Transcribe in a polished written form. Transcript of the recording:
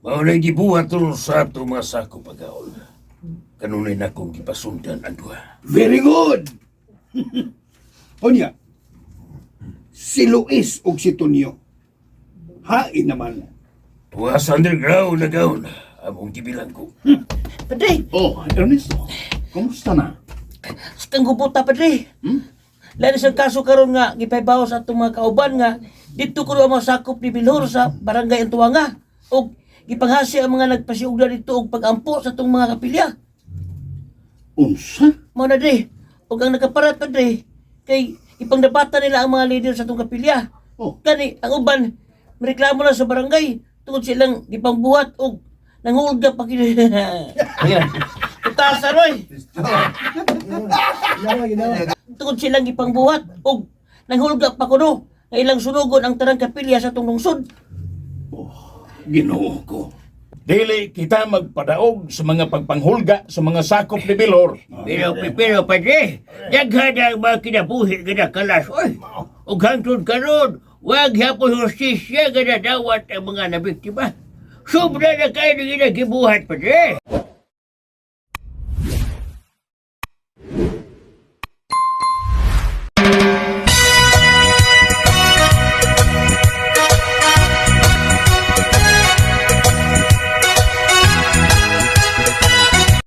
Maunay gibuhat ron sa ato mga sako pagkaon. Kanunay na akong gipasundan ang duha. Very good! Onya, si Luis ug si Tonyo. Hain naman. Tuwa sa underground na gaon. Among gibilang ko. Padre, Oh, Ernesto, kumusta na? kang gubuta, Padre. Lalo sa kaso karon nga, gipaybaw sa atong mga kauban nga, dito ko ang mga sakop ni Bilhor sa barangay Antuanga. O gipanghasi ang mga nagpasiugda dito og pag-ampo sa atong mga kapilya. Unsa? Mao na, Dre. O ang nakaparat, Padre, kay ipangdabata nila ang mga leader sa atong kapilya. Oh, Kani, ang uban, mereklamo na sa barangay tungod silang gipangbuhat og nangulga pa kini. Ayan. Tutasan, Roy. Tungod silang gipangbuhat og nanghulga pa kuno nga ilang sunugon ang tarang kapilya sa atong lungsod. Ginoo ko. Dili kita magpadaog sa mga pagpanghulga sa mga sakop ni Bilhor. Pero Padre, daghan ang mga kinabuhi gana kalas. Oy, ug hangtod karon, wag hapon hustisya gana dawat ang mga nabiktima. Sobra na kayo ng inagibuhat, Padre.